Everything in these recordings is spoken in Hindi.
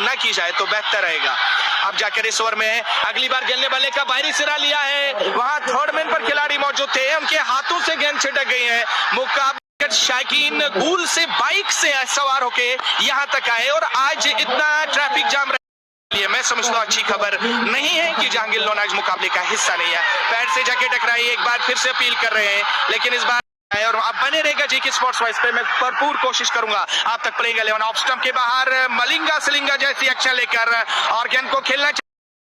न की जाए तो बेहतर रहेगा। अब जाकर इस ओवर में अगली बार गेंद ने बल्ले का बाहरी सिरा लिया है, वहां थर्ड मैन पर खिलाड़ी मौजूद थे, उनके हाथों से गेंद छिटक गई है। मुकाबला शाकीन गूल से बाइक से सवार होके यहां तक आए और आज इतना ट्रैफिक जाम मैं समझता हूँ अच्छी खबर नहीं है कि जहांगीर लोन आज मुकाबले का हिस्सा नहीं है। पैर से जाके टकराई, एक बार फिर से अपील कर रहे हैं, लेकिन इस बार और अब बने रहेगा जी की स्पोर्ट्स वाइस पे मैं भरपूर कोशिश करूंगा आप तक प्लेइंग 11 ऑफ स्टंप के बाहर मलिंगा सिलिंगा जैसी एक्शन लेकर और गेंद को खेलना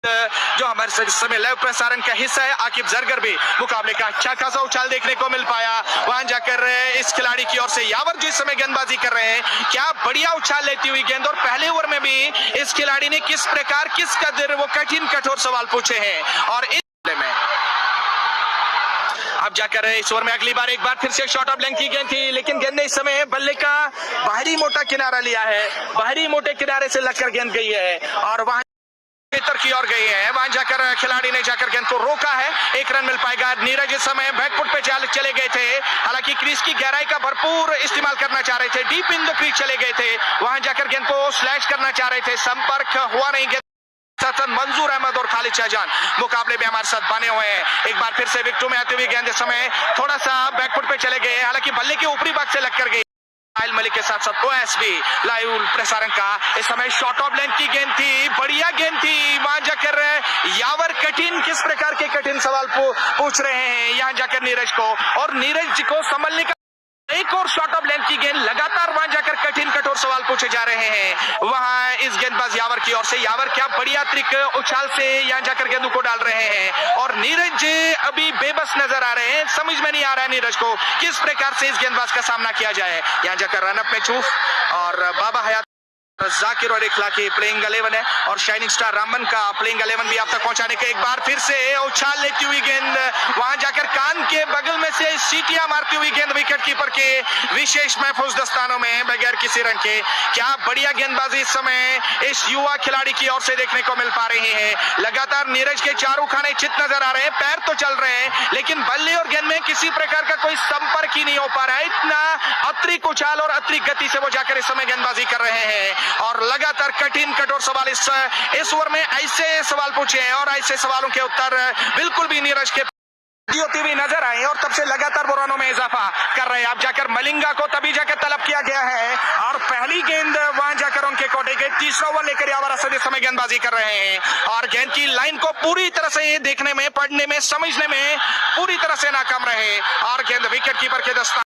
जो हमारे समय लाइव प्रसारण का हिस्सा है। आकिब जरगर भी मुकाबले का अच्छा खासा उछाल देखने को मिल पाया, वहां जाकर इस खिलाड़ी की ओर से यावर जो इस समय गेंदबाजी कर रहे हैं, क्या बढ़िया उछाल लेती हुई गेंद। और पहले ओवर में भी इस खिलाड़ी ने किस प्रकार किस कदर वो कठिन कठोर सवाल पूछे हैं और इस में अब जाकर इस ओवर में अगली बार एक बार फिर से शॉट ऑफ लेंथ की गेंद थी, लेकिन गेंद ने इस समय बल्ले का बाहरी मोटा किनारा लिया है, बाहरी मोटे किनारे से लगकर गेंद गई है और वहां बेहतर की ओर गई है। वहां जाकर खिलाड़ी ने जाकर गेंद को रोका है, एक रन मिल पाएगा। नीरज इस समय बैकफुट पे चले गए थे, हालांकि क्रीज की गहराई का भरपूर इस्तेमाल करना चाह रहे थे, डीप इन द क्रीज चले गए थे, वहां जाकर गेंद को स्लैश करना चाह रहे थे, संपर्क हुआ नहीं। मंजूर अहमद और खालिद शाहजहान मुकाबले में हमारे साथ बने हुए हैं। एक बार फिर से विकेट में आते हुए गेंद इस समय थोड़ा सा बैकफुट पे चले गए, हालांकि बल्ले के ऊपरी भाग से लगकर गई। आयल मलिक के साथ साथ ओएसबी लाइव प्रसारण का इस समय शॉर्ट ऑफ लेंथ की गेंद थी, बढ़िया गेंद थी। वहां जाकर यावर कठिन किस प्रकार के कठिन सवाल पूछ रहे हैं यहां जाकर नीरज को, और नीरज को संभलने का एक और शॉट ऑफ लेंथ की गेंद लगातार वहां जाकर कठिन कठोर सवाल पूछे जा रहे हैं। वहां इस गेंदबाज यावर की ओर से यावर क्या बढ़िया त्रिक उछाल से यहां जाकर गेंदों को डाल रहे हैं और नीरज अभी बेबस नजर आ रहे हैं। समझ में नहीं आ रहा है नीरज को किस प्रकार से इस गेंदबाज का सामना किया जाए। यहां जाकर रनअप में चूफ और बाबा हयात जाकिर और इखला की प्लेइंग 11 है और शाइनिंग स्टार रामन का प्लेइंग 11 भी आप तक पहुंचाने के एक बार फिर से उछाल लेती हुई गेंद वहां जाकर कान के बगल में से सीटियां मारती हुई गेंद विकेट कीपर के विशेष महफूज दस्तानों में बगैर किसी रन के। क्या बढ़िया गेंदबाजी इस समय इस युवा खिलाड़ी की ओर से देखने को मिल पा रही है। लगातार नीरज के चारों खाने चित नजर आ रहे हैं, पैर तो चल रहे हैं लेकिन बल्ले और गेंद में किसी प्रकार का कोई संपर्क ही नहीं हो पा रहा है। इतना अतिरिक्त उछाल और अतिरिक्त गति से वो जाकर इस समय गेंदबाजी कर रहे हैं और लगातार कठिन कठोर सवाल इस ओवर में ऐसे सवाल पूछे हैं और ऐसे सवालों के उत्तर बिल्कुल भी नीरज के होती हुई नजर आए और तब से लगातार वो रनों में इजाफा कर रहे हैं। अब जाकर मलिंगा को तभी जाकर तलब किया गया है और पहली गेंद वहां जाकर उनके कोटे के तीसरा ओवर लेकर यावर असद इस समय गेंदबाजी कर रहे हैं और गेंद की लाइन को पूरी तरह से देखने में, पढ़ने में, समझने में पूरी तरह से नाकाम रहे और गेंद विकेट कीपर के दस्ताने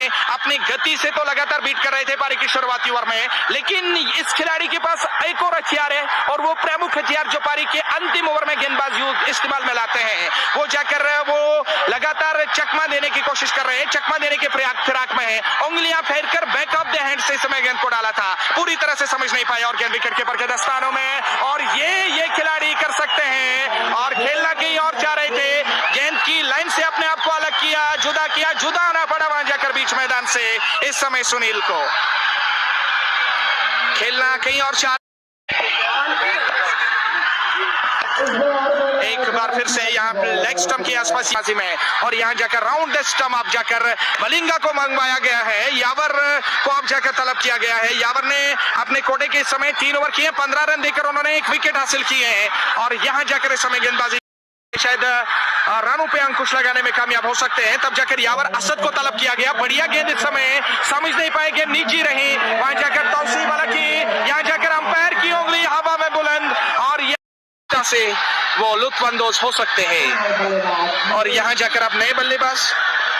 अपनी गति से तो लगातार बीट कर रहे थे पारी की शुरुआती ओवर में, लेकिन इस खिलाड़ी के पास एक और हथियार है और वो प्रमुख हथियार जो पारी के अंतिम ओवर में गेंदबाज इस्तेमाल में लाते हैं, वो जाकर वो लगातार चकमा देने की कोशिश कर रहे हैं, चकमा देने के फिराक में है, उंगलियां फेरकर बैक ऑफ द हैंड से समय गेंद को डाला था, पूरी तरह से समझ नहीं पाया और गेंद विकेट कीपर के दस्तानों में और ये खिलाड़ी कर सकते हैं और खेलना कहीं और चाह रहे थे, गेंद की लाइन से अपने आप को अलग किया, जुदा आना पड़ा वहां जाकर बीच मैदान से। इस समय सुनील को खेलना कहीं और चाह एक बार फिर से यहाँ लेग स्टंप के आसपास में और यहाँ जाकर राउंड स्टंप आप जाकर मलिंगा को मंगवाया गया है, यावर को आप जाकर तलब किया गया है। यावर ने अपने कोटे के समय 3 ओवर किए, 15 रन देकर उन्होंने 1 विकेट हासिल किए हैं और यहाँ जाकर इस समय गेंदबाजी शायद रनों पे अंकुश लगाने में कामयाब हो सकते हैं। तब जाकर यावर असद को तलब किया गया, बढ़िया गेंद इस समय समझ नहीं पाए, गेंद नीची रही, वहां जाकर तौसीफ वाला की, यहाँ जाकर अंपायर की उंगली हवा में बुलंद और से वो लुत्फअंदोज हो सकते हैं और यहाँ जाकर अब नए बल्लेबाज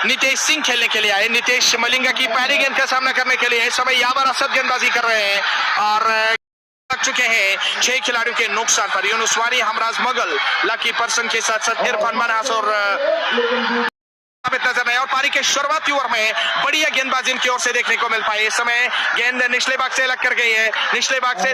नितेश सिंह खेलने के लिए आए। नितेश मलिंगा की पहली गेंद का सामना करने के लिए इस समय यावर असद गेंदबाजी कर रहे हैं और लग चुके हैं 6 खिलाड़ियों के नुकसान पर। यूनुस वानी, हमराज मुगल, लकी पर्सन के साथ साथ इरफान मनास और नजर नहीं और पारी के शुरुआती ओवर में बढ़िया गेंदबाजी इनकी ओर से देखने को मिल पाई। इस समय गेंद निचले भाग से लग कर गई है, निचले भाग से